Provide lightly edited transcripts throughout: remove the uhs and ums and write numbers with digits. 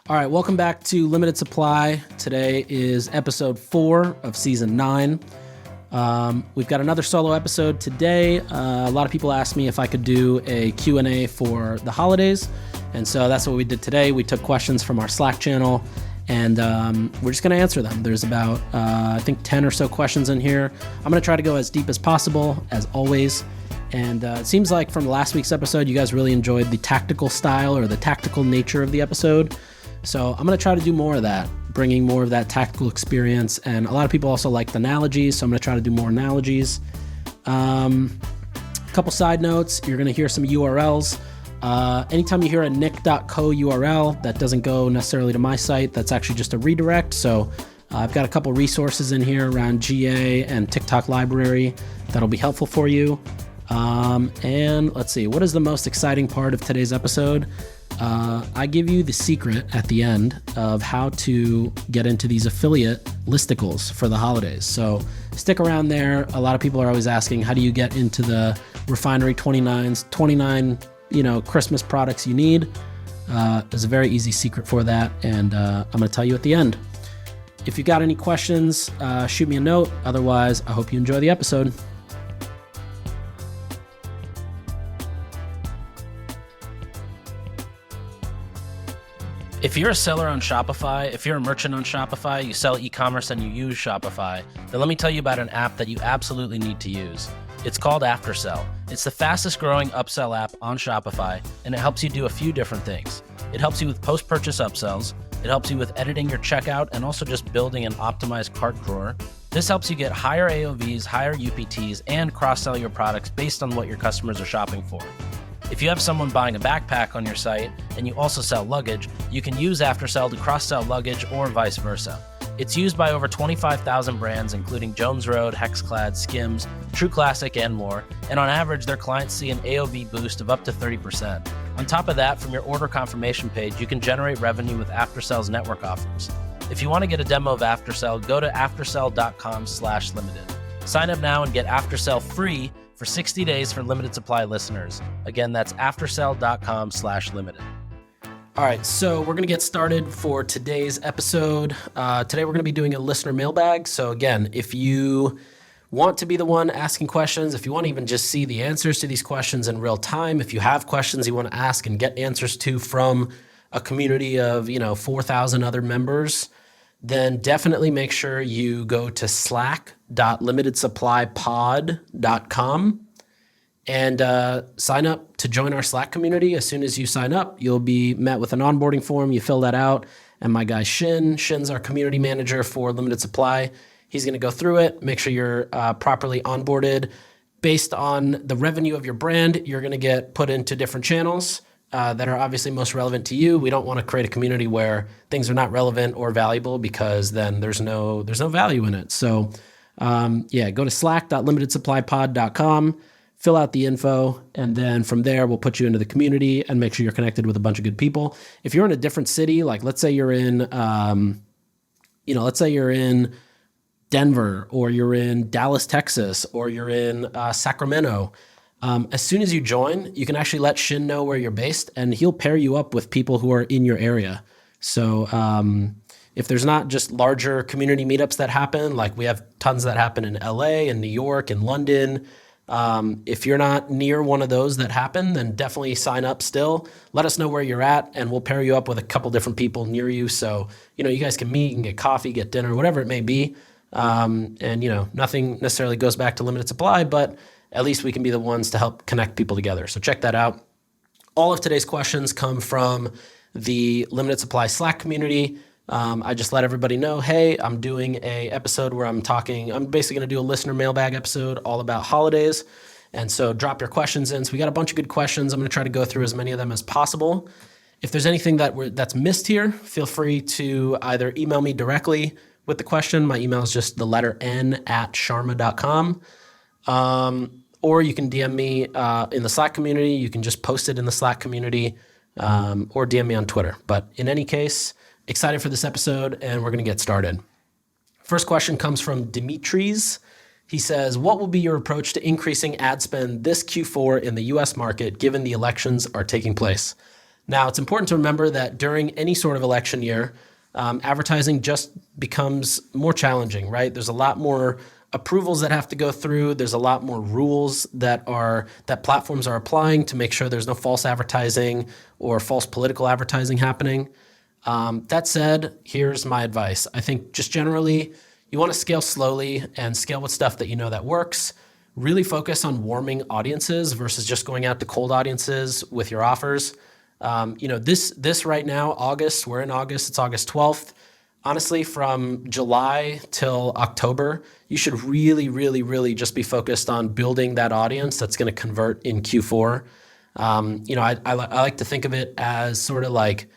All right, welcome back to Limited Supply. Today is episode 4 of season 9. We've got another solo episode today. A lot of people asked me if I could do a Q&A for the holidays, and so that's what we did today. We took questions from our Slack channel, and we're just going to answer them. There's about, I think, 10 or so questions in here. I'm going to try to go as deep as possible, as always. And it seems like from last week's episode, you guys really enjoyed the tactical style or the tactical nature of the episode. So I'm going to try to do more of that, bringing more of that tactical experience. And a lot of people also like the analogies, so I'm going to try to do more analogies. A couple side notes, you're going to hear some URLs. Anytime you hear a nick.co URL, that doesn't go necessarily to my site. That's actually just a redirect. So I've got a couple resources in here around GA and TikTok library that'll be helpful for you. And let's see, what is the most exciting part of today's episode? I give you the secret at the end of how to get into these affiliate listicles for the holidays. So stick around there. A lot of people are always asking, how do you get into the Refinery 29 Christmas products you need? There's a very easy secret for that, and I'm going to tell you at the end. If you got any questions, shoot me a note. Otherwise, I hope you enjoy the episode. If you're a seller on Shopify, if you're a merchant on Shopify, you sell e-commerce and you use Shopify, then let me tell you about an app that you absolutely need to use. It's called Aftersell. It's the fastest growing upsell app on Shopify, and it helps you do a few different things. It helps you with post-purchase upsells. It helps you with editing your checkout and also just building an optimized cart drawer. This helps you get higher AOVs, higher UPTs, and cross-sell your products based on what your customers are shopping for. If you have someone buying a backpack on your site and you also sell luggage, you can use Aftersell to cross-sell luggage or vice versa. It's used by over 25,000 brands, including Jones Road, Hexclad, Skims, True Classic, and more. And on average, their clients see an AOV boost of up to 30%. On top of that, from your order confirmation page, you can generate revenue with Aftersell's network offers. If you want to get a demo of Aftersell, go to aftersell.com/limited. Sign up now and get Aftersell free for 60 days for limited supply listeners. Again, that's aftersell.com/limited. All right, so we're going to get started for today's episode. Today we're going to be doing a listener mailbag. So again, if you want to be the one asking questions, if you want to even just see the answers to these questions in real time, if you have questions you want to ask and get answers to from a community of 4,000 other members, then definitely make sure you go to slack.limitedsupplypod.com and sign up to join our Slack community. As soon as you sign up, you'll be met with an onboarding form. You fill that out, and my guy Shin's our community manager for Limited Supply. He's going to go through it, make sure you're properly onboarded. Based on the revenue of your brand, you're going to get put into different channels that are obviously most relevant to you. We don't want to create a community where things are not relevant or valuable, because then there's no value in it. So go to slack.limitedsupplypod.com, fill out the info, and then from there we'll put you into the community and make sure you're connected with a bunch of good people. If you're in a different city, like let's say you're in Denver, or you're in Dallas, Texas, or you're in Sacramento, as soon as you join, you can actually let Shin know where you're based, and he'll pair you up with people who are in your area. So if there's not just larger community meetups that happen, like we have tons that happen in LA and New York and London, if you're not near one of those that happen, then definitely sign up still. Let us know where you're at, and we'll pair you up with a couple different people near you. So, you guys can meet and get coffee, get dinner, whatever it may be. Nothing necessarily goes back to limited supply, but at least we can be the ones to help connect people together. So check that out. All of today's questions come from the Limited Supply Slack community. I just let everybody know, hey, I'm doing a episode where I'm basically going to do a listener mailbag episode all about holidays. And so drop your questions in. So we got a bunch of good questions. I'm going to try to go through as many of them as possible. If there's anything that's missed here, feel free to either email me directly with the question. My email is just the letter n@sharma.com. Or you can DM me in the Slack community. You can just post it in the Slack community, or DM me on Twitter. But in any case, excited for this episode, and we're going to get started. First question comes from Dimitris. He says, what will be your approach to increasing ad spend this Q4 in the US market, given the elections are taking place? Now, it's important to remember that during any sort of election year, advertising just becomes more challenging, right? There's a lot more approvals that have to go through. There's a lot more rules that platforms are applying to make sure there's no false advertising or false political advertising happening. That said, here's my advice. I think just generally, you want to scale slowly and scale with stuff that you know that works. Really focus on warming audiences versus just going out to cold audiences with your offers. This right now, August, we're in August, it's August 12th. Honestly, from July till October, you should really, really, really just be focused on building that audience that's going to convert in Q4. I like to think of it as sort of like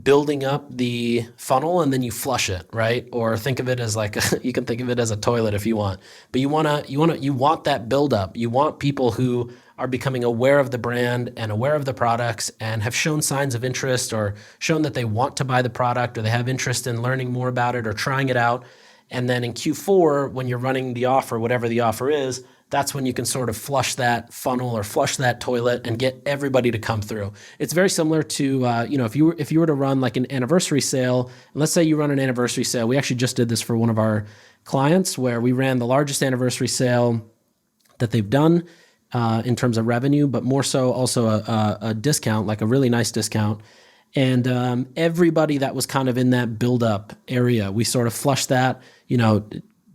building up the funnel and then you flush it, right? Or think of it as like you can think of it as a toilet if you want. But you want that buildup. You want people who are becoming aware of the brand and aware of the products and have shown signs of interest or shown that they want to buy the product or they have interest in learning more about it or trying it out. And then in Q4, when you're running the offer, whatever the offer is, that's when you can sort of flush that funnel or flush that toilet and get everybody to come through. It's very similar to, if you were to run like an anniversary sale, and let's say you run an anniversary sale. We actually just did this for one of our clients where we ran the largest anniversary sale that they've done in terms of revenue, but more so also a discount, like a really nice discount. And everybody that was kind of in that build-up area, we sort of flushed that,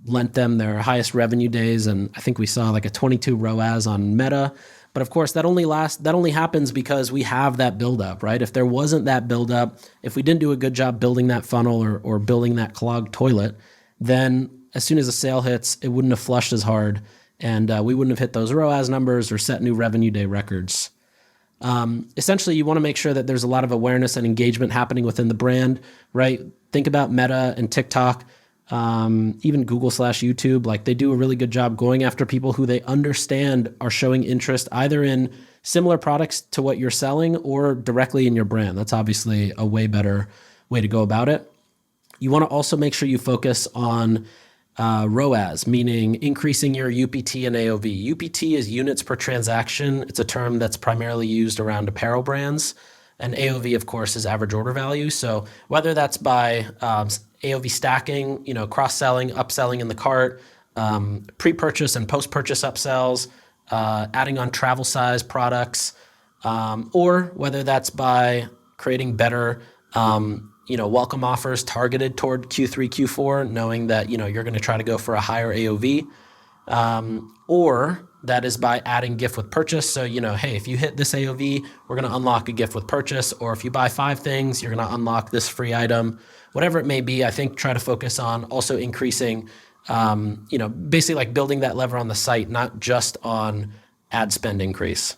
lent them their highest revenue days. And I think we saw like a 22 ROAS on Meta. But of course, that only happens because we have that buildup, right? If there wasn't that buildup, if we didn't do a good job building that funnel or building that clogged toilet, then as soon as a sale hits, it wouldn't have flushed as hard. And we wouldn't have hit those ROAS numbers or set new revenue day records. Essentially, you want to make sure that there's a lot of awareness and engagement happening within the brand, right? Think about Meta and TikTok, even Google/YouTube. Like they do a really good job going after people who they understand are showing interest either in similar products to what you're selling or directly in your brand. That's obviously a way better way to go about it. You want to also make sure you focus on ROAS, meaning increasing your UPT and AOV. UPT is units per transaction. It's a term that's primarily used around apparel brands. And AOV, of course, is average order value. So whether that's by AOV stacking, cross-selling, upselling in the cart, pre-purchase and post-purchase upsells, adding on travel size products, or whether that's by creating better welcome offers targeted toward Q3, Q4, knowing that, you're going to try to go for a higher AOV, or that is by adding gift with purchase. So, hey, if you hit this AOV, we're going to unlock a gift with purchase, or if you buy 5 things, you're going to unlock this free item, whatever it may be. I think try to focus on also increasing, basically like building that lever on the site, not just on ad spend increase.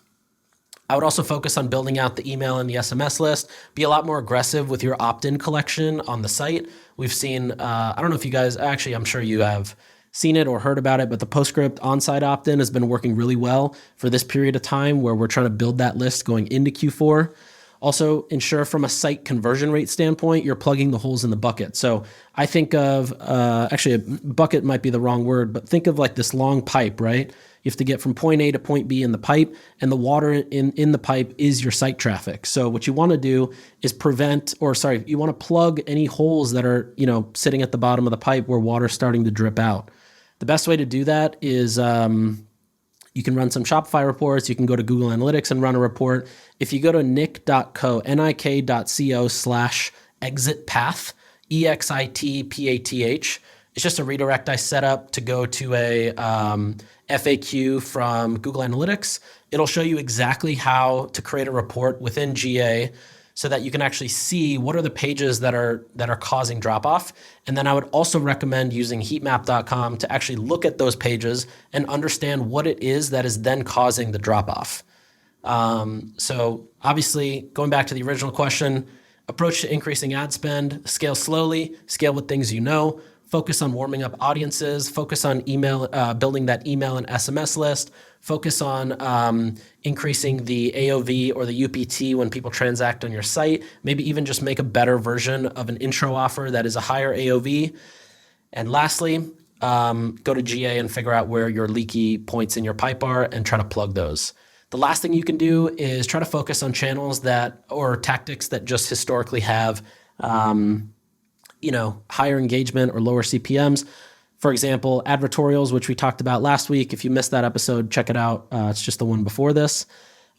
I would also focus on building out the email and the SMS list, be a lot more aggressive with your opt-in collection on the site. We've seen, I don't know if you guys, actually, I'm sure you have seen it or heard about it, but the PostScript on-site opt-in has been working really well for this period of time where we're trying to build that list going into Q4. Also, ensure from a site conversion rate standpoint, you're plugging the holes in the bucket. So I think of, actually, a bucket might be the wrong word, but think of like this long pipe, right? You have to get from point A to point B in the pipe, and the water in the pipe is your site traffic. So what you want to do is you want to plug any holes that are, sitting at the bottom of the pipe where water's starting to drip out. The best way to do that is you can run some Shopify reports. You can go to Google Analytics and run a report. If you go to nik.co, nik.co/exit path, EXITPATH, it's just a redirect I set up to go to a FAQ from Google Analytics. It'll show you exactly how to create a report within GA so that you can actually see what are the pages that are causing drop-off. And then I would also recommend using heatmap.com to actually look at those pages and understand what it is that is then causing the drop-off. So obviously, going back to the original question, approach to increasing ad spend, scale slowly, scale with things focus on warming up audiences, focus on email, building that email and SMS list, focus on increasing the AOV or the UPT when people transact on your site, maybe even just make a better version of an intro offer that is a higher AOV. And lastly, go to GA and figure out where your leaky points in your pipe are and try to plug those. The last thing you can do is try to focus on channels or tactics that just historically have, higher engagement or lower CPMs. For example, advertorials, which we talked about last week. If you missed that episode, check it out. It's just the one before this.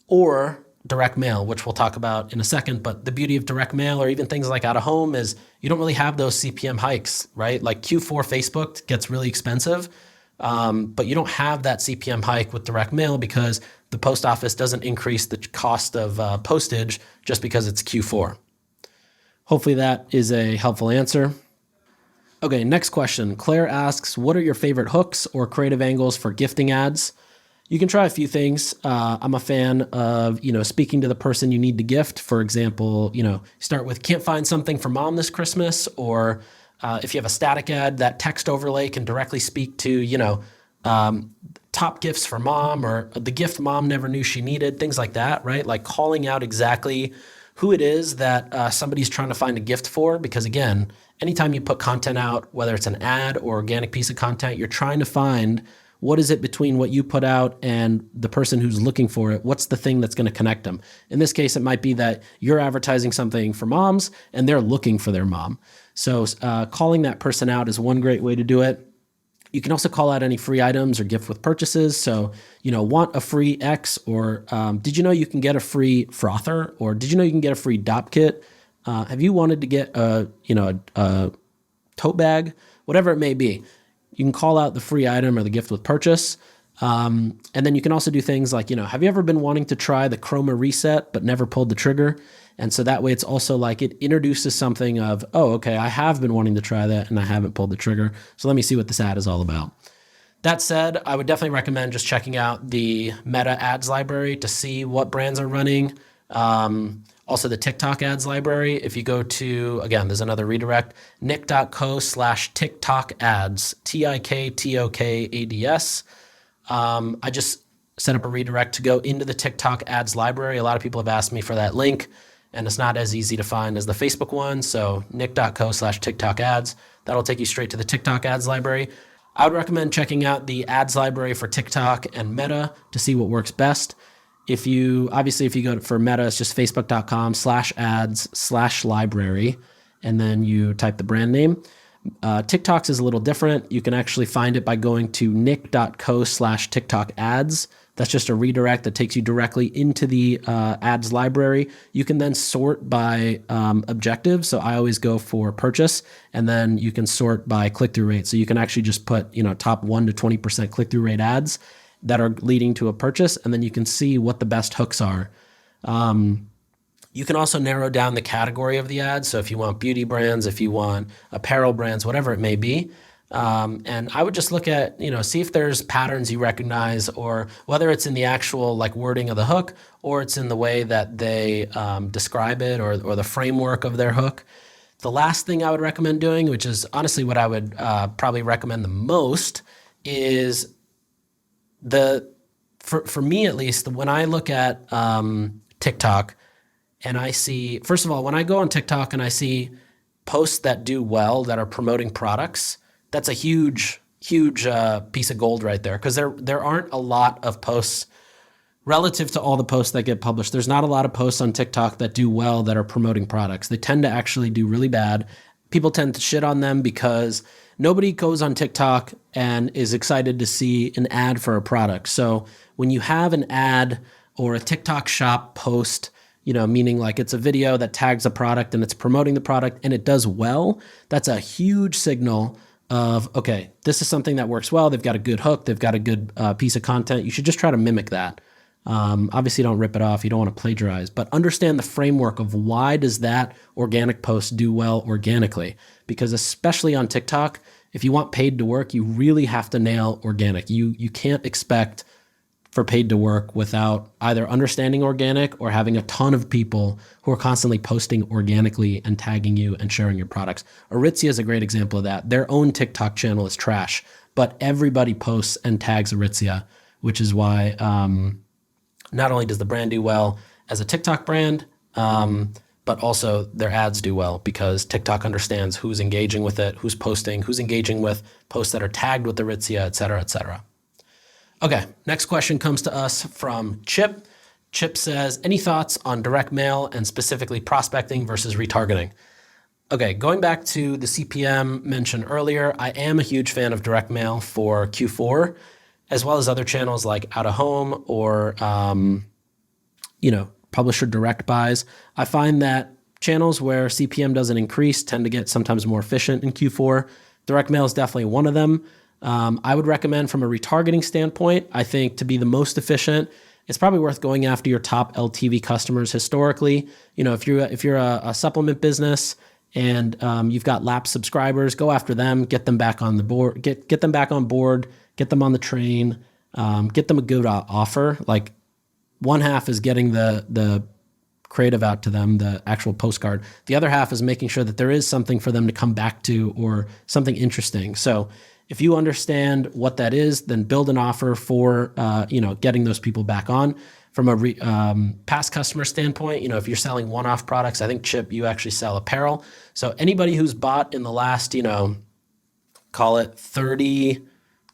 Or direct mail, which we'll talk about in a second. But the beauty of direct mail or even things like out of home is you don't really have those CPM hikes, right? Like Q4 Facebook gets really expensive, but you don't have that CPM hike with direct mail because the post office doesn't increase the cost of postage just because it's Q4. Hopefully that is a helpful answer. Okay, next question. Claire asks, what are your favorite hooks or creative angles for gifting ads? You can try a few things. I'm a fan of, speaking to the person you need to gift. For example, start with can't find something for mom this Christmas, or if you have a static ad, that text overlay can directly speak to, top gifts for mom or the gift mom never knew she needed, things like that, right? Like calling out exactly who it is that somebody's trying to find a gift for. Because again, anytime you put content out, whether it's an ad or organic piece of content, you're trying to find what is it between what you put out and the person who's looking for it? What's the thing that's going to connect them? In this case, it might be that you're advertising something for moms and they're looking for their mom. So calling that person out is one great way to do it. You can also call out any free items or gift with purchases. So, want a free X, or did you know you can get a free frother, or did you know you can get a free dop kit? Have you wanted to get a tote bag? Whatever it may be. You can call out the free item or the gift with purchase. And then you can also do things like, have you ever been wanting to try the Chroma Reset but never pulled the trigger? And so that way it's also like it introduces something of, oh, okay, I have been wanting to try that and I haven't pulled the trigger. So let me see what this ad is all about. That said, I would definitely recommend just checking out the Meta ads library to see what brands are running. Also the TikTok ads library. If you go to, again, there's another redirect, nick.co/TikTok ads, TikTokads. I just set up a redirect to go into the TikTok ads library. A lot of people have asked me for that link, and it's not as easy to find as the Facebook one. So nick.co/TikTok ads, that'll take you straight to the TikTok ads library. I would recommend checking out the ads library for TikTok and Meta to see what works best. If you go for Meta, it's just facebook.com/ads/library, and then you type the brand name. TikTok's is a little different. You can actually find it by going to nick.co/TikTok ads. That's just a redirect that takes you directly into the ads library. You can then sort by objective. So I always go for purchase, and then you can sort by click-through rate. So you can actually just put, top 1 to 20% click-through rate ads that are leading to a purchase, and then you can see what the best hooks are. You can also narrow down the category of the ad. So if you want beauty brands, if you want apparel brands, whatever it may be. And I would just look at, see if there's patterns you recognize, or whether it's in the actual wording of the hook, or it's in the way that they describe it, or the framework of their hook. The last thing I would recommend doing, which is honestly what I would probably recommend the most, is for me at least, when I look at TikTok and I see, first of all, when I go on TikTok and I see posts that do well, that are promoting products, that's a huge piece of gold right there, because there aren't a lot of posts relative to all the posts that get published. There's not a lot of posts on TikTok that do well that are promoting products. They tend to actually do really bad. People tend to shit on them because nobody goes on TikTok and is excited to see an ad for a product. So when you have an ad or a TikTok shop post, meaning like it's a video that tags a product and it's promoting the product and it does well, that's a huge signal of, okay, this is something that works well. They've got a good hook. They've got a good piece of content. You should just try to mimic that. Obviously, don't rip it off. You don't want to plagiarize, but understand the framework of why does that organic post do well organically? Because especially on TikTok, if you want paid to work, you really have to nail organic. You can't expect for paid to work without either understanding organic or having a ton of people who are constantly posting organically and tagging you and sharing your products. Aritzia is a great example of that. Their own TikTok channel is trash, but everybody posts and tags Aritzia, which is why not only does the brand do well as a TikTok brand, but also their ads do well because TikTok understands who's engaging with it, who's posting, who's engaging with posts that are tagged with Aritzia, et cetera, et cetera. Okay, next question comes to us from Chip. Chip says, any thoughts on direct mail and specifically prospecting versus retargeting? Okay, going back to the CPM mentioned earlier, I am a huge fan of direct mail for Q4, as well as other channels like out of home or, publisher direct buys. I find that channels where CPM doesn't increase tend to get sometimes more efficient in Q4. Direct mail is definitely one of them. I would recommend from a retargeting standpoint, I think to be the most efficient, it's probably worth going after your top LTV customers historically. If you're a supplement business and you've got lapsed subscribers, go after them, get them back on the board, get them back on board, get them on the train, get them a good offer. Like one half is getting the creative out to them, the actual postcard. The other half is making sure that there is something for them to come back to or something interesting. So if you understand what that is, then build an offer for getting those people back on. From a past customer standpoint, if you're selling one-off products, I think Chip, you actually sell apparel. So anybody who's bought in the last, call it 30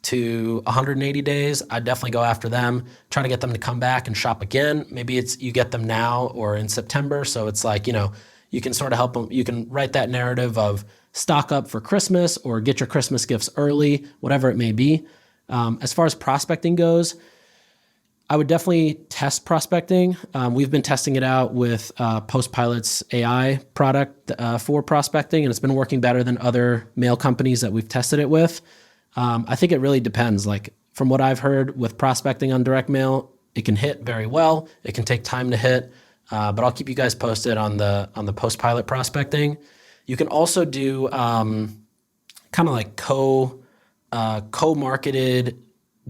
to 180 days, I'd definitely go after them, try to get them to come back and shop again. Maybe it's you get them now or in September. So it's like, you can sort of help them. You can write that narrative of stock up for Christmas or get your Christmas gifts early, whatever it may be. As far as prospecting goes, I would definitely test prospecting. We've been testing it out with Postpilot's AI product for prospecting, and it's been working better than other mail companies that we've tested it with. I think it really depends. Like from what I've heard with prospecting on direct mail, it can hit very well. It can take time to hit, but I'll keep you guys posted on the Postpilot prospecting. You can also do kind of like co-marketed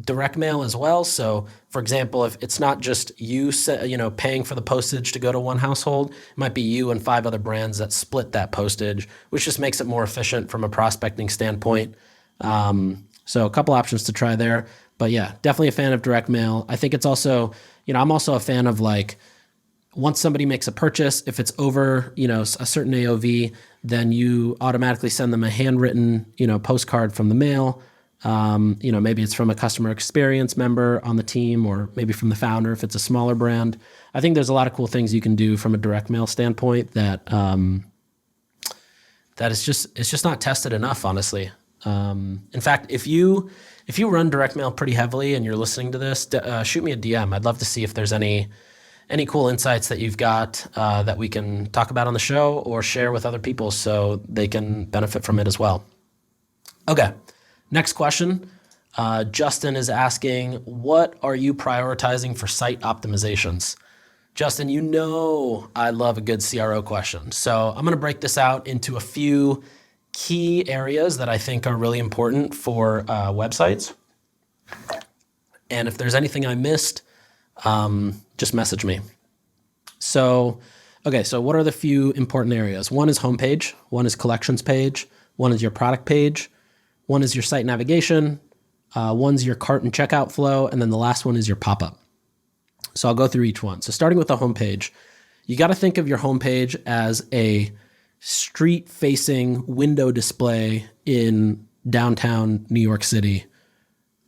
direct mail as well. So, for example, if it's not just you, paying for the postage to go to one household, it might be you and 5 other brands that split that postage, which just makes it more efficient from a prospecting standpoint. So a couple options to try there, but yeah, definitely a fan of direct mail. I think it's also, I'm also a fan of like, once somebody makes a purchase, if it's over, a certain AOV, then you automatically send them a handwritten, postcard from the mail. Maybe it's from a customer experience member on the team, or maybe from the founder if it's a smaller brand. I think there's a lot of cool things you can do from a direct mail standpoint that it's just not tested enough, honestly. In fact, if you run direct mail pretty heavily and you're listening to this, shoot me a DM. I'd love to see if there's any cool insights that you've got that we can talk about on the show or share with other people so they can benefit from it as well. Okay, next question. Justin is asking, what are you prioritizing for site optimizations? Justin, I love a good CRO question. So I'm going to break this out into a few key areas that I think are really important for websites. And if there's anything I missed, just message me. So what are the few important areas? One is homepage, one is collections page, one is your product page, one is your site navigation, one's your cart and checkout flow, and then the last one is your pop-up. So I'll go through each one. So starting with the homepage, you got to think of your homepage as a street-facing window display in downtown New York City,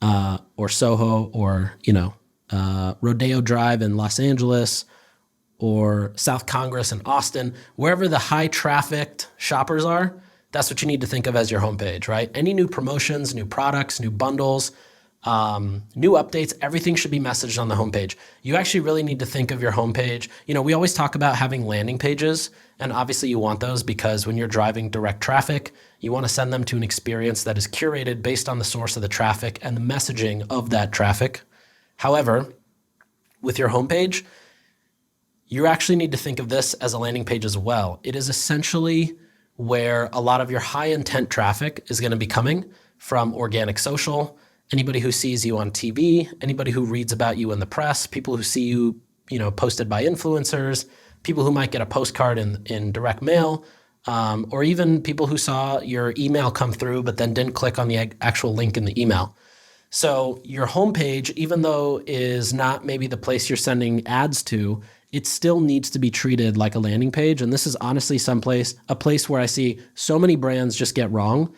or Soho, or Rodeo Drive in Los Angeles, or South Congress in Austin, wherever the high-trafficked shoppers are. That's what you need to think of as your homepage, right? Any new promotions, new products, new bundles, new updates, everything should be messaged on the homepage. You actually really need to think of your homepage. We always talk about having landing pages, and obviously you want those because when you're driving direct traffic, you want to send them to an experience that is curated based on the source of the traffic and the messaging of that traffic. However, with your homepage, you actually need to think of this as a landing page as well. It is essentially where a lot of your high intent traffic is going to be coming from: organic social, anybody who sees you on TV, anybody who reads about you in the press, people who see you, posted by influencers, people who might get a postcard in direct mail, or even people who saw your email come through but then didn't click on the actual link in the email. So your homepage, even though is not maybe the place you're sending ads to, it still needs to be treated like a landing page. And this is honestly a place where I see so many brands just get wrong.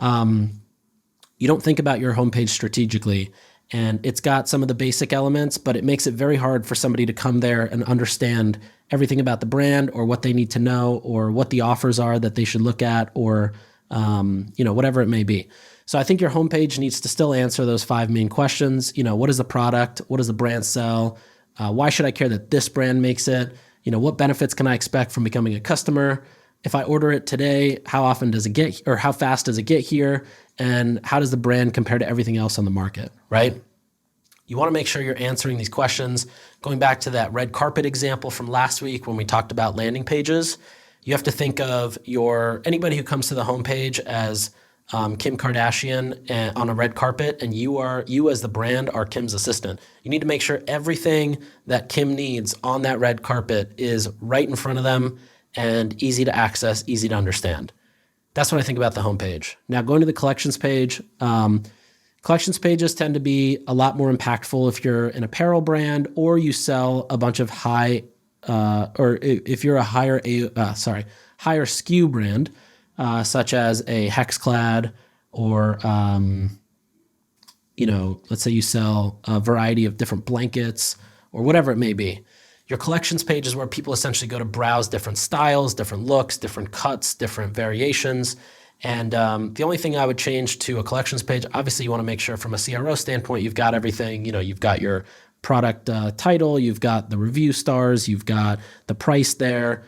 You don't think about your homepage strategically. And it's got some of the basic elements, but it makes it very hard for somebody to come there and understand everything about the brand or what they need to know or what the offers are that they should look at or, whatever it may be. So I think your homepage needs to still answer those 5 main questions. What is the product? What does the brand sell? Why should I care that this brand makes it? What benefits can I expect from becoming a customer? If I order it today, how often does it get, or how fast does it get here? And how does the brand compare to everything else on the market, right? You want to make sure you're answering these questions. Going back to that red carpet example from last week when we talked about landing pages, you have to think of anybody who comes to the homepage as Kim Kardashian on a red carpet, and you as the brand are Kim's assistant. You need to make sure everything that Kim needs on that red carpet is right in front of them and easy to access, easy to understand. That's what I think about the homepage. Now, going to the collections page, collections pages tend to be a lot more impactful if you're an apparel brand or you sell a bunch of or if you're a higher SKU brand, such as a Hexclad or, let's say you sell a variety of different blankets or whatever it may be. Your collections page is where people essentially go to browse different styles, different looks, different cuts, different variations. And the only thing I would change to a collections page, obviously you want to make sure from a CRO standpoint, you've got everything, you've got your product title, you've got the review stars, you've got the price there.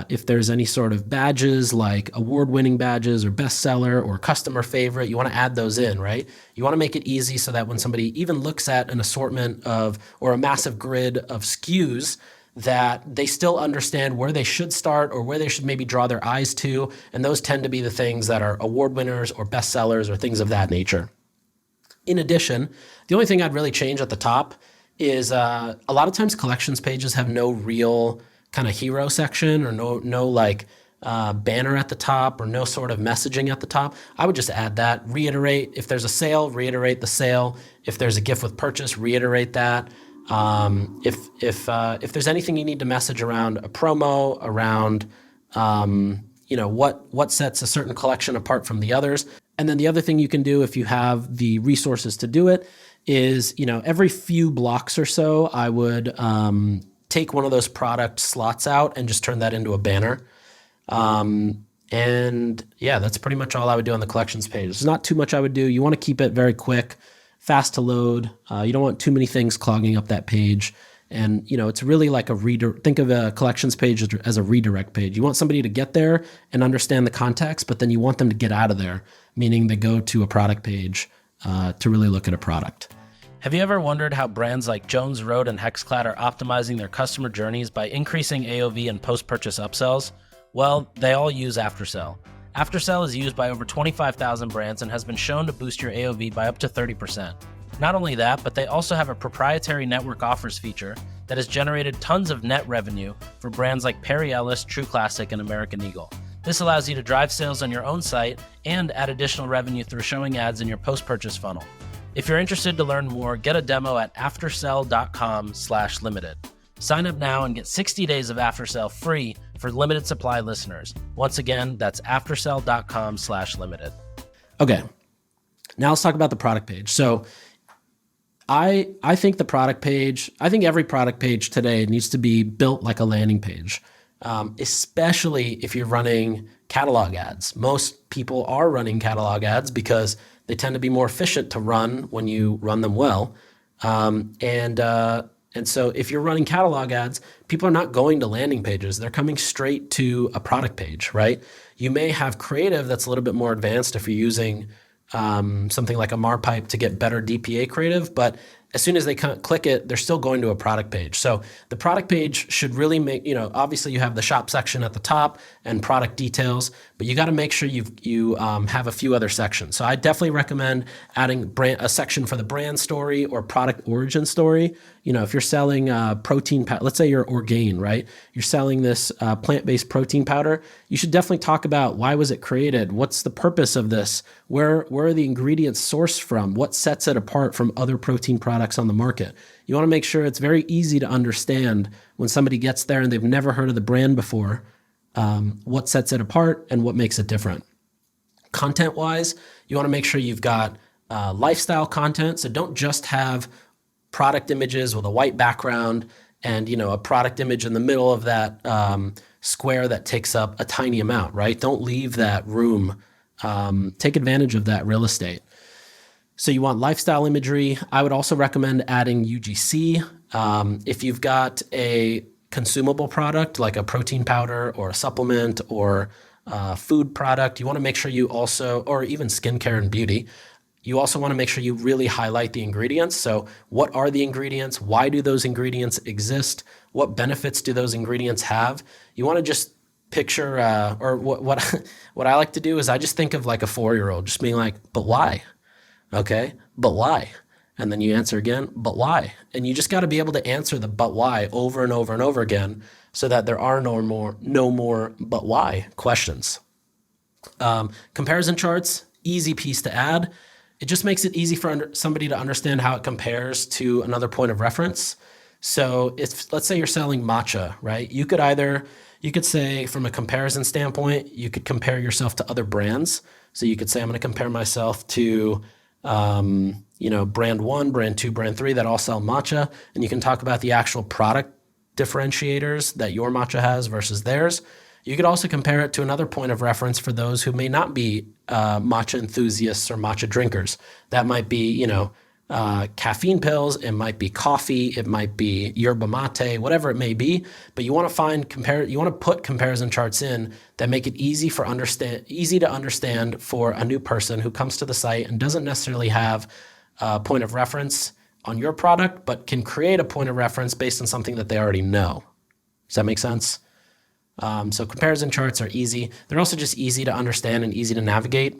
If there's any sort of badges like award-winning badges or bestseller or customer favorite, you want to add those in, right? You want to make it easy so that when somebody even looks at an assortment or a massive grid of SKUs, that they still understand where they should start or where they should maybe draw their eyes to. And those tend to be the things that are award winners or bestsellers or things of that nature. In addition, the only thing I'd really change at the top is a lot of times collections pages have no real kind of hero section or no banner at the top or no sort of messaging at the top. I would just add that, reiterate. If there's a sale, reiterate the sale. If there's a gift with purchase, reiterate that. If there's anything you need to message around a promo, around what sets a certain collection apart from the others. And then the other thing you can do if you have the resources to do it is, every few blocks or so, I would take one of those product slots out and just turn that into a banner. And yeah, that's pretty much all I would do on the collections page. There's not too much I would do. You want to keep it very quick, fast to load. You don't want too many things clogging up that page. And, it's really like think of a collections page as a redirect page. You want somebody to get there and understand the context, but then you want them to get out of there, meaning they go to a product page to really look at a product. Have you ever wondered how brands like Jones Road and Hexclad are optimizing their customer journeys by increasing AOV and post-purchase upsells? Well, they all use Aftersell. Aftersell is used by over 25,000 brands and has been shown to boost your AOV by up to 30%. Not only that, but they also have a proprietary network offers feature that has generated tons of net revenue for brands like Perry Ellis, True Classic, and American Eagle. This allows you to drive sales on your own site and add additional revenue through showing ads in your post-purchase funnel. If you're interested to learn more, get a demo at aftersell.com/limited. Sign up now and get 60 days of Aftersell free for limited supply listeners. Once again, that's aftersell.com/limited. Okay, now let's talk about the product page. So I think the product page, I think every product page today needs to be built like a landing page, especially if you're running catalog ads. Most people are running catalog ads because they tend to be more efficient to run when you run them well. And so if you're running catalog ads, people are not going to landing pages. They're coming straight to a product page, right? You may have creative that's a little bit more advanced if you're using something like a Marpipe to get better DPA creative, but as soon as they click it, they're still going to a product page. So the product page should really make, obviously you have the shop section at the top and product details, but you got to make sure you have a few other sections. So I definitely recommend adding a section for the brand story or product origin story. If you're selling protein powder, let's say you're Orgain, right? You're selling this plant-based protein powder. You should definitely talk about why was it created? What's the purpose of this? Where are the ingredients sourced from? What sets it apart from other protein products on the market? You want to make sure it's very easy to understand when somebody gets there and they've never heard of the brand before, what sets it apart and what makes it different. Content-wise, you want to make sure you've got lifestyle content. So don't just have product images with a white background and a product image in the middle of that square that takes up a tiny amount, right? Don't leave that room. Take advantage of that real estate. So you want lifestyle imagery. I would also recommend adding UGC. If you've got a consumable product like a protein powder or a supplement or a food product, you want to make sure you also, or even skincare and beauty, you also want to make sure you really highlight the ingredients. So what are the ingredients? Why do those ingredients exist? What benefits do those ingredients have? You want to just picture, or what I like to do is I just think of like a 4-year-old just being like, but why? Okay, but why? And then you answer again, but why? And you just got to be able to answer the but why over and over and over again so that there are no more but why questions. Comparison charts, easy piece to add. It just makes it easy for somebody to understand how it compares to another point of reference. So let's say you're selling matcha, right? You could say from a comparison standpoint, you could compare yourself to other brands. So you could say, I'm going to compare myself to brand 1, brand 2, brand 3 that all sell matcha. And you can talk about the actual product differentiators that your matcha has versus theirs. You could also compare it to another point of reference for those who may not be matcha enthusiasts or matcha drinkers. That might be, caffeine pills. It might be coffee. It might be yerba mate, whatever it may be. But you want to put comparison charts in that make it easy to understand for a new person who comes to the site and doesn't necessarily have a point of reference on your product, but can create a point of reference based on something that they already know. Does that make sense? So comparison charts are easy. They're also just easy to understand and easy to navigate.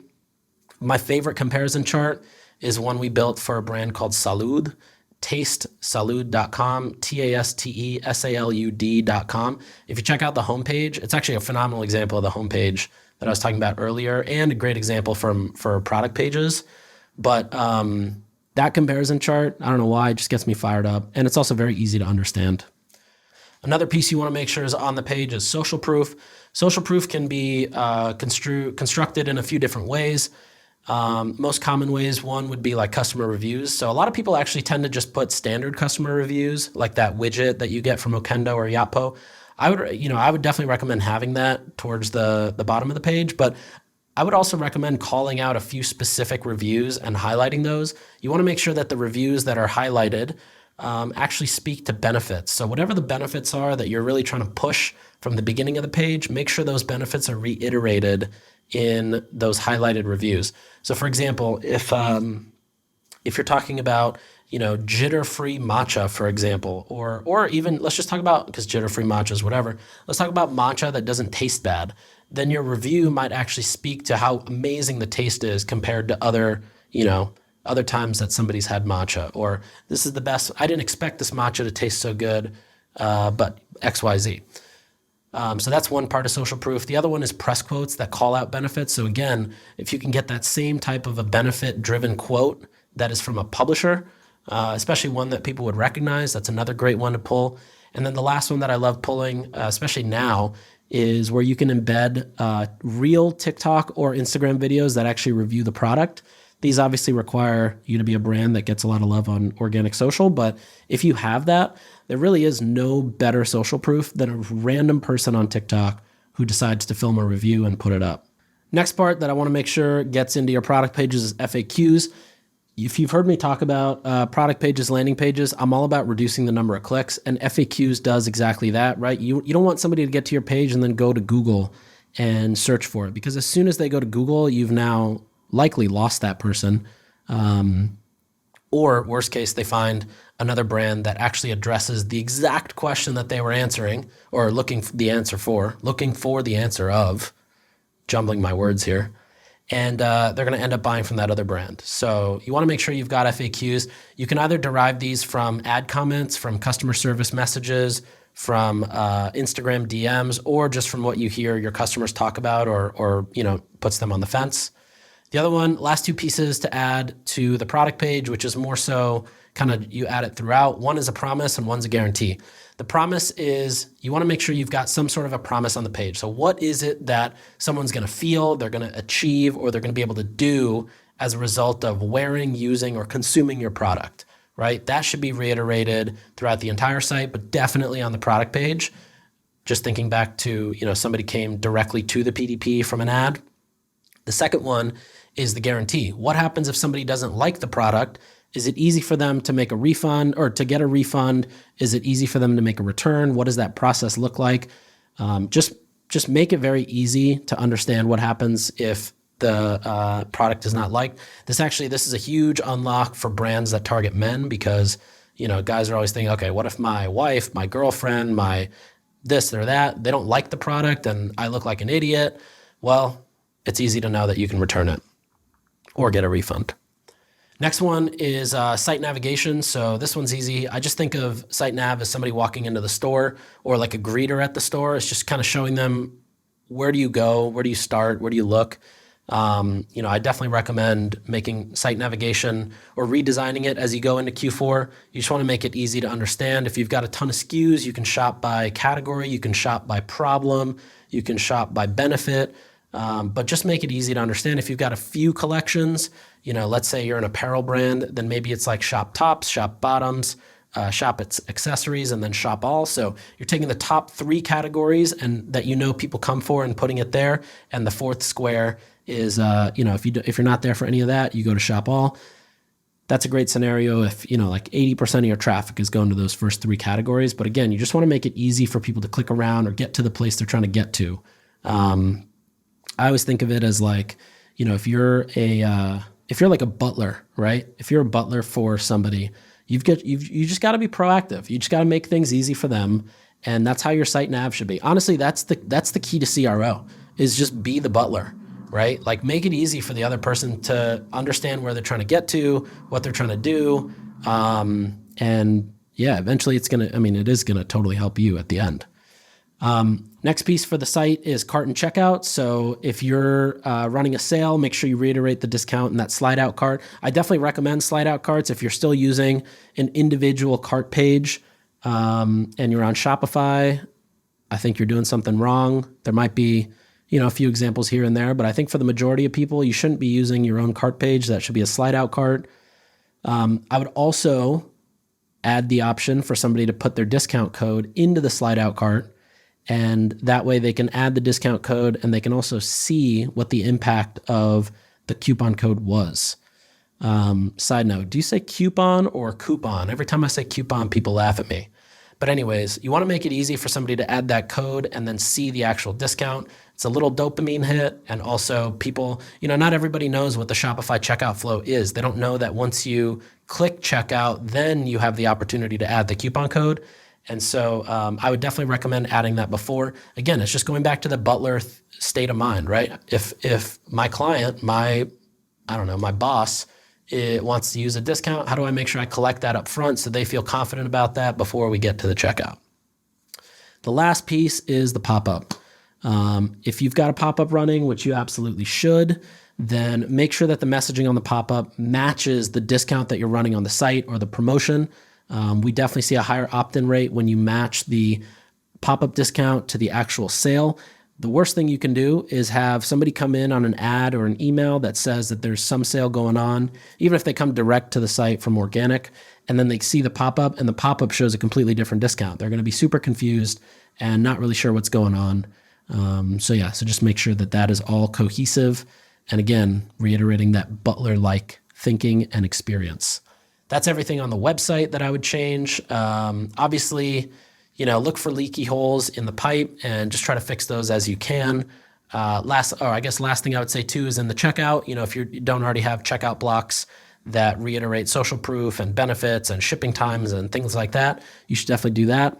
My favorite comparison chart is one we built for a brand called Salud, tastesalud.com, TASTESALUD.com. If you check out the homepage, it's actually a phenomenal example of the homepage that I was talking about earlier and a great example for product pages. But that comparison chart, I don't know why, it just gets me fired up. And it's also very easy to understand. Another piece you want to make sure is on the page is social proof. Social proof can be constructed in a few different ways. Most common ways, one would be like customer reviews. So a lot of people actually tend to just put standard customer reviews, like that widget that you get from Okendo or Yotpo. I would definitely recommend having that towards the bottom of the page, but I would also recommend calling out a few specific reviews and highlighting those. You want to make sure that the reviews that are highlighted actually speak to benefits. So whatever the benefits are that you're really trying to push from the beginning of the page, make sure those benefits are reiterated in those highlighted reviews. So for example, if you're talking about, jitter-free matcha, for example, or even let's just talk about, because jitter-free matcha is whatever, let's talk about matcha that doesn't taste bad, then your review might actually speak to how amazing the taste is compared to other times that somebody's had matcha, or this is the best. I didn't expect this matcha to taste so good, but XYZ. So that's one part of social proof. The other one is press quotes that call out benefits. So again, if you can get that same type of a benefit-driven quote that is from a publisher, especially one that people would recognize, that's another great one to pull. And then the last one that I love pulling, especially now, is where you can embed real TikTok or Instagram videos that actually review the product. These obviously require you to be a brand that gets a lot of love on organic social, but if you have that, there really is no better social proof than a random person on TikTok who decides to film a review and put it up. Next part that I want to make sure gets into your product pages is FAQs. If you've heard me talk about product pages, landing pages, I'm all about reducing the number of clicks, and FAQs does exactly that, right? You don't want somebody to get to your page and then go to Google and search for it, because as soon as they go to Google, you've now likely lost that person. Or worst case, they find another brand that actually addresses the exact question that they were answering or looking for the answer of, jumbling my words here. And they're going to end up buying from that other brand. So you want to make sure you've got FAQs. You can either derive these from ad comments, from customer service messages, from Instagram DMs, or just from what you hear your customers talk about or puts them on the fence. The other one, last two pieces to add to the product page, which is more so kind of you add it throughout. One is a promise and one's a guarantee. The promise is you want to make sure you've got some sort of a promise on the page. So what is it that someone's going to feel, they're going to achieve, or they're going to be able to do as a result of wearing, using, or consuming your product, right? That should be reiterated throughout the entire site, but definitely on the product page. Just thinking back to, somebody came directly to the PDP from an ad. The second one is the guarantee. What happens if somebody doesn't like the product? Is it easy for them to make a refund or to get a refund? Is it easy for them to make a return? What does that process look like? Just make it very easy to understand what happens if the product is not liked. This is a huge unlock for brands that target men because, guys are always thinking, okay, what if my wife, my girlfriend, my this or that, they don't like the product and I look like an idiot? Well, it's easy to know that you can return it or get a refund. Next one is site navigation. So this one's easy. I just think of site nav as somebody walking into the store or like a greeter at the store. It's just kind of showing them where do you go, where do you start, where do you look. I definitely recommend making site navigation or redesigning it as you go into Q4. You just want to make it easy to understand. If you've got a ton of SKUs, you can shop by category, you can shop by problem, you can shop by benefit. But just make it easy to understand. If you've got a few collections, let's say you're an apparel brand, then maybe it's like shop tops, shop bottoms, shop accessories, and then shop all. So you're taking the top 3 categories and that people come for and putting it there. And the fourth square is, if you're not there for any of that, you go to shop all. That's a great scenario if, like 80% of your traffic is going to those first 3 categories. But again, you just want to make it easy for people to click around or get to the place they're trying to get to. I always think of it as like, if you're like a butler, right? If you're a butler for somebody, you just got to be proactive. You just got to make things easy for them, and that's how your site nav should be. Honestly, that's the key to CRO is just be the butler, right? Like make it easy for the other person to understand where they're trying to get to, what they're trying to do, and yeah, eventually it is gonna totally help you at the end. Next piece for the site is cart and checkout. So if you're running a sale, make sure you reiterate the discount in that slide out cart. I definitely recommend slide out carts if you're still using an individual cart page and you're on Shopify. I think you're doing something wrong. There might be, a few examples here and there, but I think for the majority of people, you shouldn't be using your own cart page. That should be a slide out cart. I would also add the option for somebody to put their discount code into the slide out cart. And that way they can add the discount code and they can also see what the impact of the coupon code was. Side note, do you say coupon or coupon? Every time I say coupon, people laugh at me. But anyways, you want to make it easy for somebody to add that code and then see the actual discount. It's a little dopamine hit. And also people, not everybody knows what the Shopify checkout flow is. They don't know that once you click checkout, then you have the opportunity to add the coupon code. And so I would definitely recommend adding that before. Again, it's just going back to the butler state of mind, right? If my client, my boss wants to use a discount, how do I make sure I collect that up front so they feel confident about that before we get to the checkout? The last piece is the pop-up. If you've got a pop-up running, which you absolutely should, then make sure that the messaging on the pop-up matches the discount that you're running on the site or the promotion. We definitely see a higher opt-in rate when you match the pop-up discount to the actual sale. The worst thing you can do is have somebody come in on an ad or an email that says that there's some sale going on, even if they come direct to the site from organic, and then they see the pop-up and the pop-up shows a completely different discount. They're going to be super confused and not really sure what's going on. So just make sure that is all cohesive. And again, reiterating that butler-like thinking and experience. That's everything on the website that I would change. Obviously, look for leaky holes in the pipe and just try to fix those as you can. Last thing I would say too is in the checkout. If you don't already have checkout blocks that reiterate social proof and benefits and shipping times and things like that, you should definitely do that.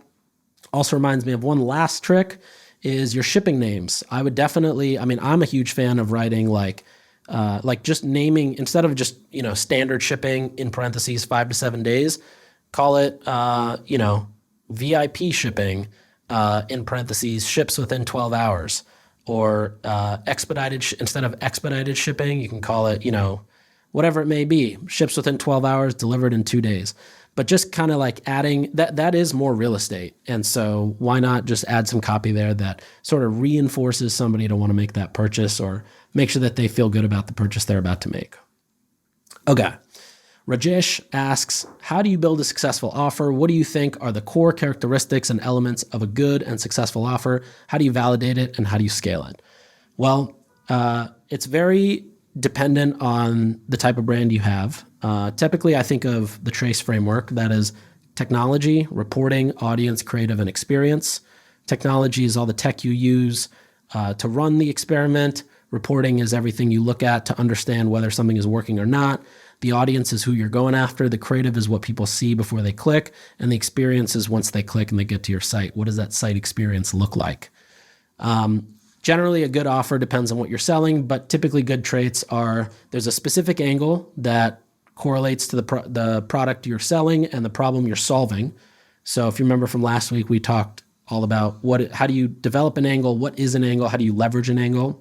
Also reminds me of one last trick is your shipping names. I would definitely, I'm a huge fan of writing like just naming, instead of just, standard shipping in parentheses 5 to 7 days, call it, VIP shipping in parentheses ships within 12 hours or expedited, instead of expedited shipping, you can call it, whatever it may be, ships within 12 hours, delivered in 2 days. But just kind of like adding that is more real estate. And so why not just add some copy there that sort of reinforces somebody to want to make that purchase or make sure that they feel good about the purchase they're about to make. Okay. Rajesh asks, how do you build a successful offer? What do you think are the core characteristics and elements of a good and successful offer? How do you validate it and how do you scale it? Well, it's very dependent on the type of brand you have. Typically, I think of the TRACE framework. That is technology, reporting, audience, creative, and experience. Technology is all the tech you use to run the experiment. Reporting is everything you look at to understand whether something is working or not. The audience is who you're going after. The creative is what people see before they click. And the experience is once they click and they get to your site. What does that site experience look like? Generally, a good offer depends on what you're selling, but typically good traits are there's a specific angle that correlates to the product you're selling and the problem you're solving. So if you remember from last week, we talked all about how do you develop an angle, what is an angle, how do you leverage an angle.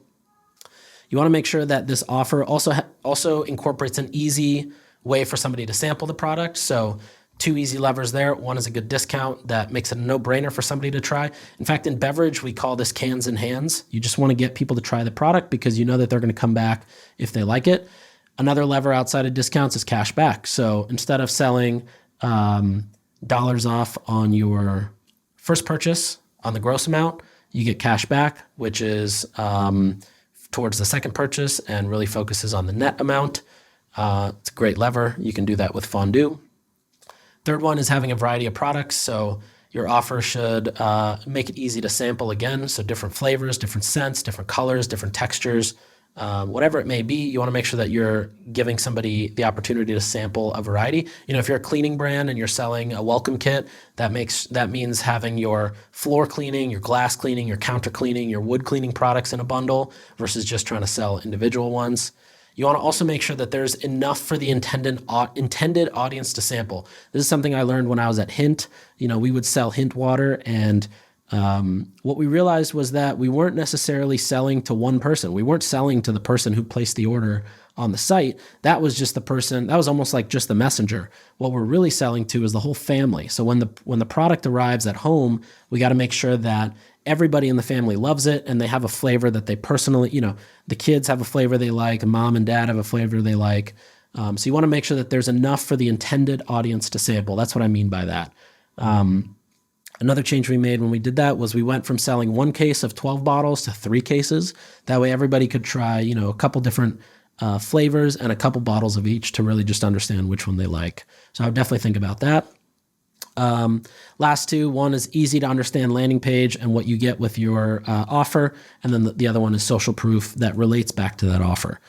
You want to make sure that this offer also incorporates an easy way for somebody to sample the product. So 2 easy levers there. One is a good discount that makes it a no-brainer for somebody to try. In fact, in beverage, we call this cans in hands. You just want to get people to try the product because you know that they're going to come back if they like it. Another lever outside of discounts is cash back. So instead of selling dollars off on your first purchase on the gross amount, you get cash back, which is towards the second purchase and really focuses on the net amount. It's a great lever. You can do that with fondue. Third one is having a variety of products. So your offer should make it easy to sample again. So different flavors, different scents, different colors, different textures, whatever it may be. You want to make sure that you're giving somebody the opportunity to sample a variety. If you're a cleaning brand and you're selling a welcome kit, that means having your floor cleaning, your glass cleaning, your counter cleaning, your wood cleaning products in a bundle versus just trying to sell individual ones. You want to also make sure that there's enough for the intended audience to sample. This is something I learned when I was at Hint. We would sell Hint water, and what we realized was that we weren't necessarily selling to one person. We weren't selling to the person who placed the order on the site. That was just the person. That was almost like just the messenger. What we're really selling to is the whole family. So when the product arrives at home, we got to make sure that everybody in the family loves it and they have a flavor that they personally, the kids have a flavor they like, mom and dad have a flavor they like. So you want to make sure that there's enough for the intended audience to sample. That's what I mean by that. Another change we made when we did that was we went from selling 1 case of 12 bottles to 3 cases. That way everybody could try, a couple different flavors and a couple bottles of each to really just understand which one they like. So I would definitely think about that. Last 2, one is easy to understand landing page and what you get with your offer. And then the other one is social proof that relates back to that offer.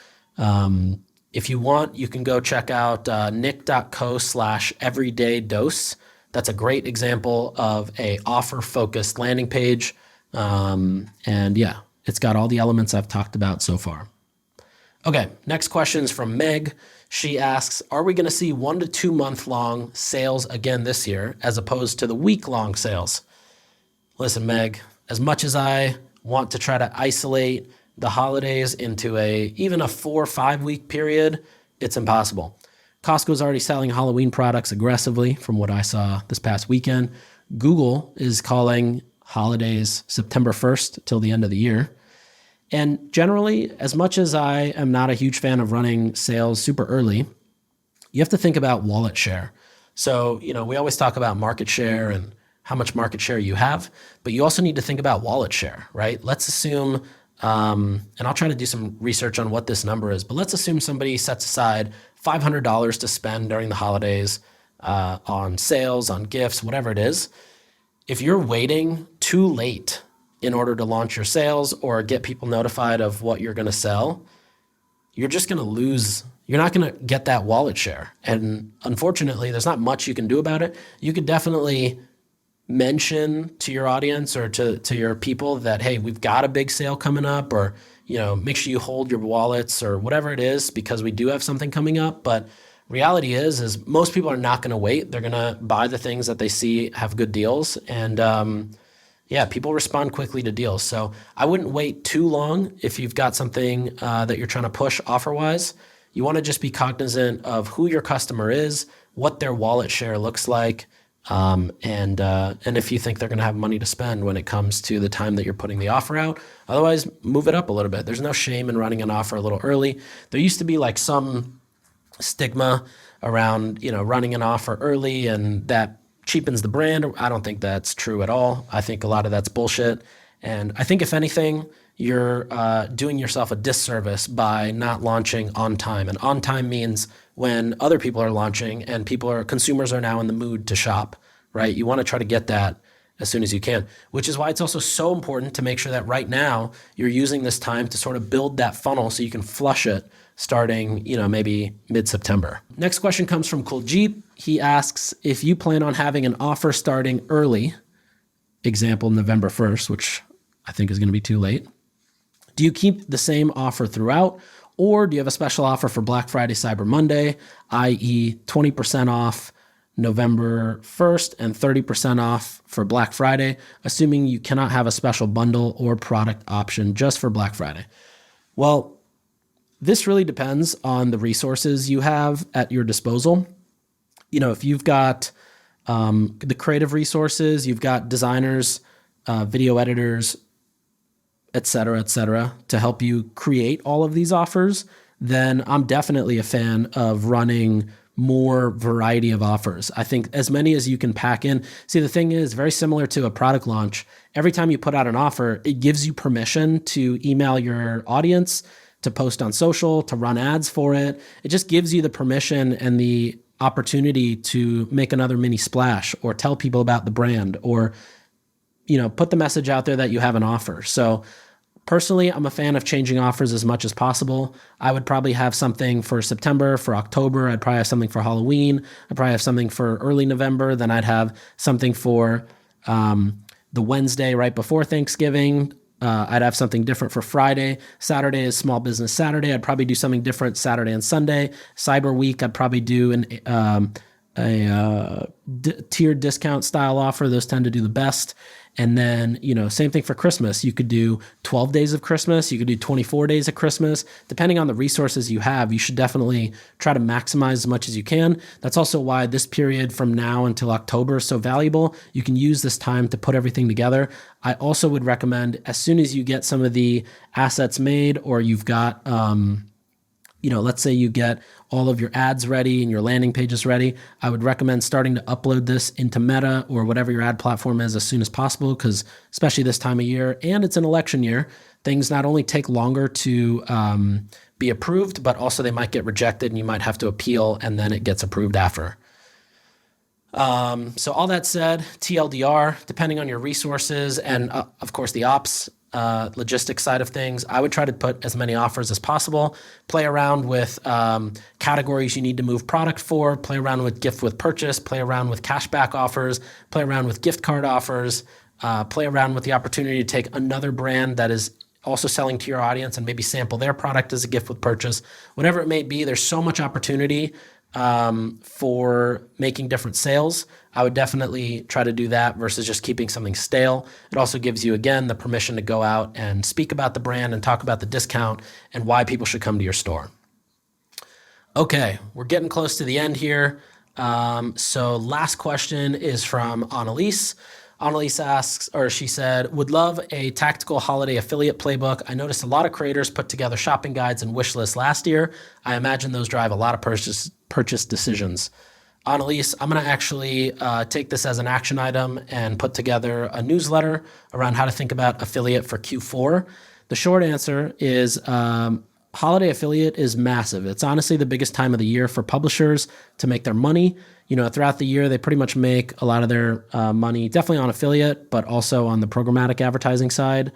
If you want, you can go check out nick.co/everydaydose. That's a great example of a offer-focused landing page. And yeah, it's got all the elements I've talked about so far. Okay, next question is from Meg. She asks, are we going to see 1 to 2 month long sales again this year as opposed to the week-long sales? Listen, Meg, as much as I want to try to isolate the holidays into even a 4 or 5 week period, it's impossible. Costco's already selling Halloween products aggressively from what I saw this past weekend. Google is calling holidays September 1st till the end of the year. And generally, as much as I am not a huge fan of running sales super early, you have to think about wallet share. So, we always talk about market share and how much market share you have, but you also need to think about wallet share, right? Let's assume, and I'll try to do some research on what this number is, but let's assume somebody sets aside $500 to spend during the holidays on sales, on gifts, whatever it is. If you're waiting too late in order to launch your sales or get people notified of what you're going to sell, you're just going to lose. You're not going to get that wallet share. And unfortunately, there's not much you can do about it. You could definitely mention to your audience or to your people that, hey, we've got a big sale coming up, or, make sure you hold your wallets or whatever it is because we do have something coming up. But reality is most people are not going to wait. They're going to buy the things that they see have good deals. And people respond quickly to deals. So I wouldn't wait too long if you've got something that you're trying to push offer-wise. You want to just be cognizant of who your customer is, what their wallet share looks like, and if you think they're going to have money to spend when it comes to the time that you're putting the offer out. Otherwise, move it up a little bit. There's no shame in running an offer a little early. There used to be like some stigma around, running an offer early and that cheapens the brand. I don't think that's true at all. I think a lot of that's bullshit. And I think if anything, you're doing yourself a disservice by not launching on time. And on time means when other people are launching and consumers are now in the mood to shop, right? You want to try to get that as soon as you can, which is why it's also so important to make sure that right now you're using this time to sort of build that funnel so you can flush it starting, maybe mid-September. Next question comes from Cool Jeep. He asks, if you plan on having an offer starting early, example, November 1st, which I think is going to be too late, do you keep the same offer throughout, or do you have a special offer for Black Friday, Cyber Monday, i.e. 20% off November 1st and 30% off for Black Friday, assuming you cannot have a special bundle or product option just for Black Friday? Well, this really depends on the resources you have at your disposal. If you've got the creative resources, you've got designers, video editors, et cetera, to help you create all of these offers, then I'm definitely a fan of running more variety of offers. I think as many as you can pack in. See, the thing is very similar to a product launch. Every time you put out an offer, it gives you permission to email your audience, to post on social, to run ads for it. It just gives you the permission and the opportunity to make another mini splash or tell people about the brand or, put the message out there that you have an offer. So personally, I'm a fan of changing offers as much as possible. I would probably have something for September, for October. I'd probably have something for Halloween. I'd probably have something for early November. Then I'd have something for the Wednesday right before Thanksgiving. I'd have something different for Friday. Saturday is Small Business Saturday. I'd probably do something different Saturday and Sunday. Cyber Week, I'd probably do a tiered discount style offer. Those tend to do the best. And then, same thing for Christmas. You could do 12 days of Christmas. You could do 24 days of Christmas. Depending on the resources you have, you should definitely try to maximize as much as you can. That's also why this period from now until October is so valuable. You can use this time to put everything together. I also would recommend as soon as you get some of the assets made or you've got, let's say you get all of your ads ready and your landing pages ready, I would recommend starting to upload this into Meta or whatever your ad platform is as soon as possible, because especially this time of year, and it's an election year, things not only take longer to be approved, but also they might get rejected and you might have to appeal and then it gets approved after. So all that said, TLDR, depending on your resources and of course the ops, logistics side of things, I would try to put as many offers as possible, play around with categories you need to move product for, play around with gift with purchase, play around with cashback offers, play around with gift card offers, play around with the opportunity to take another brand that is also selling to your audience and maybe sample their product as a gift with purchase. Whatever it may be, there's so much opportunity for making different sales. I would definitely try to do that versus just keeping something stale. It also gives you, again, the permission to go out and speak about the brand and talk about the discount and why people should come to your store. Okay, we're getting close to the end here. So last question is from Annalise. Annalise asks, or she said, would love a tactical holiday affiliate playbook. I noticed a lot of creators put together shopping guides and wish lists last year. I imagine those drive a lot of purchase decisions. Annalise, I'm going to actually take this as an action item and put together a newsletter around how to think about affiliate for Q4. The short answer is holiday affiliate is massive. It's honestly the biggest time of the year for publishers to make their money. Throughout the year, they pretty much make a lot of their money, definitely on affiliate, but also on the programmatic advertising side.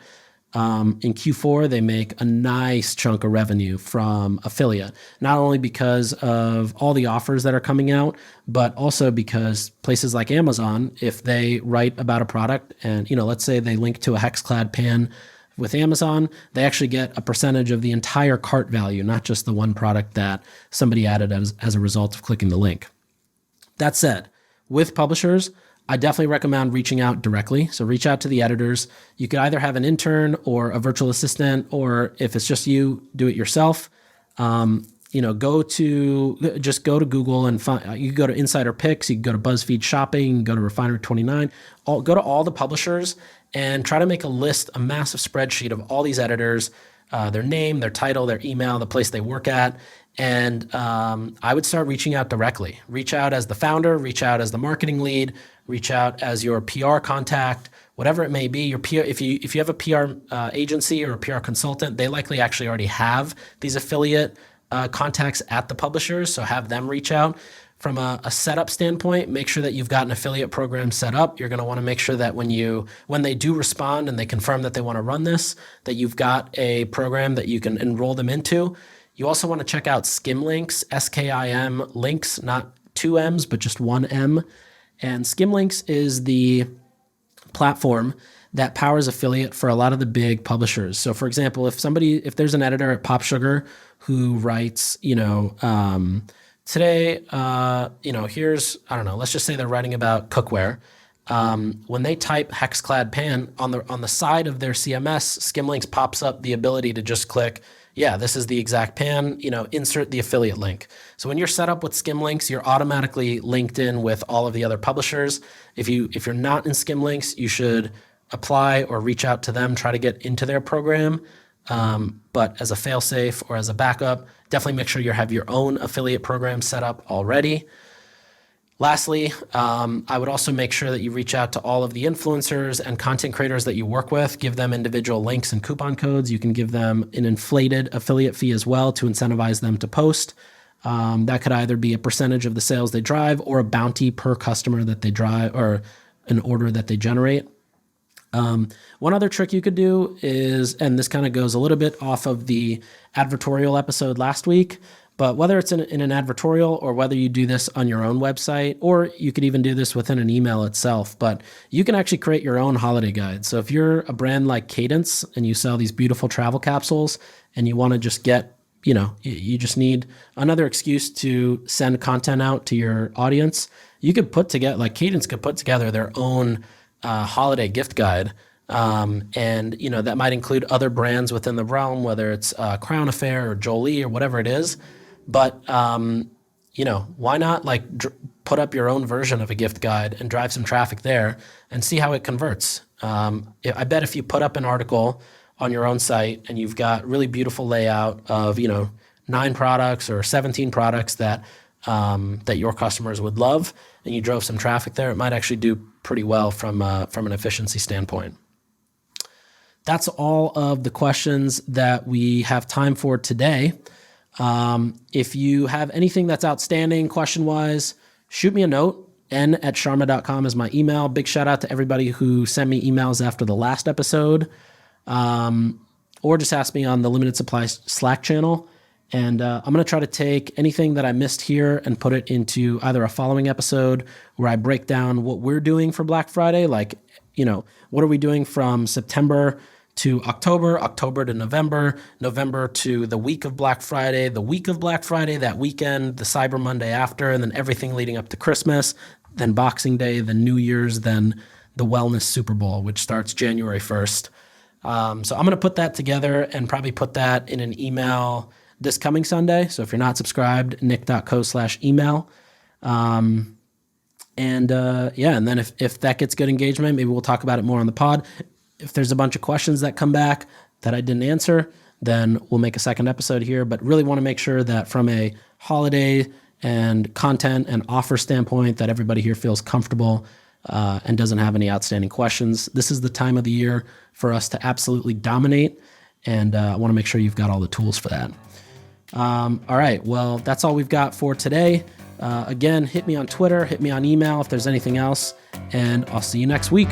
In Q4, they make a nice chunk of revenue from affiliate, not only because of all the offers that are coming out, but also because places like Amazon, if they write about a product and, let's say they link to a Hexclad pan with Amazon, they actually get a percentage of the entire cart value, not just the one product that somebody added as a result of clicking the link. That said, with publishers, I definitely recommend reaching out directly. So reach out to the editors. You could either have an intern or a virtual assistant, or if it's just you, do it yourself. Go to Google and find, you can go to Insider Picks, you can go to BuzzFeed Shopping, you can go to Refinery29, go to all the publishers and try to make a massive spreadsheet of all these editors. their name, their title, their email, the place they work at. And I would start reaching out directly. Reach out as the founder, reach out as the marketing lead, reach out as your PR contact, whatever it may be. Your PR, if you have a PR agency or a PR consultant, they likely actually already have these affiliate contacts at the publishers, so have them reach out. From a setup standpoint, make sure that you've got an affiliate program set up. You're going to want to make sure that when they do respond and they confirm that they want to run this, that you've got a program that you can enroll them into. You also want to check out Skimlinks, SKIM links, not two M's, but just one M. And Skimlinks is the platform that powers affiliate for a lot of the big publishers. So for example, if there's an editor at Pop Sugar who writes, today, here's, I don't know, let's just say they're writing about cookware. When they type Hexclad pan on the side of their CMS, Skimlinks pops up the ability to just click, yeah, this is the exact pan, insert the affiliate link. So when you're set up with Skimlinks, you're automatically linked in with all of the other publishers. If you're not in Skimlinks, you should apply or reach out to them, try to get into their program. But as a fail-safe or as a backup, definitely make sure you have your own affiliate program set up already. Lastly, I would also make sure that you reach out to all of the influencers and content creators that you work with, give them individual links and coupon codes. You can give them an inflated affiliate fee as well to incentivize them to post. That could either be a percentage of the sales they drive or a bounty per customer that they drive or an order that they generate. One other trick you could do is, and this kind of goes a little bit off of the advertorial episode last week, but whether it's in an advertorial or whether you do this on your own website, or you could even do this within an email itself, but you can actually create your own holiday guide. So if you're a brand like Cadence and you sell these beautiful travel capsules and you want to just get, you just need another excuse to send content out to your audience, you could Cadence could put together their own holiday gift guide. And that might include other brands within the realm, whether it's Crown Affair or Jolie or whatever it is. But, why not put up your own version of a gift guide and drive some traffic there and see how it converts. I bet if you put up an article on your own site and you've got really beautiful layout of, 9 products or 17 products that your customers would love, and you drove some traffic there, it might actually do pretty well from an efficiency standpoint. That's all of the questions that we have time for today. If you have anything that's outstanding question-wise, shoot me a note. n@sharma.com is my email. Big shout out to everybody who sent me emails after the last episode, or just ask me on the Limited Supply Slack channel. And I'm going to try to take anything that I missed here and put it into either a following episode where I break down what we're doing for Black Friday. What are we doing from September to October, October to November, November to the week of Black Friday, the week of Black Friday, that weekend, the Cyber Monday after, and then everything leading up to Christmas, then Boxing Day, then New Year's, then the Wellness Super Bowl, which starts January 1st. So I'm going to put that together and probably put that in an email this coming Sunday. So if you're not subscribed, nick.co/email. And then if that gets good engagement, maybe we'll talk about it more on the pod. If there's a bunch of questions that come back that I didn't answer, then we'll make a second episode here. But really want to make sure that from a holiday and content and offer standpoint that everybody here feels comfortable and doesn't have any outstanding questions. This is the time of the year for us to absolutely dominate, and I want to make sure you've got all the tools for that. All right, well, that's all we've got for today. Again, hit me on Twitter, hit me on email if there's anything else, and I'll see you next week.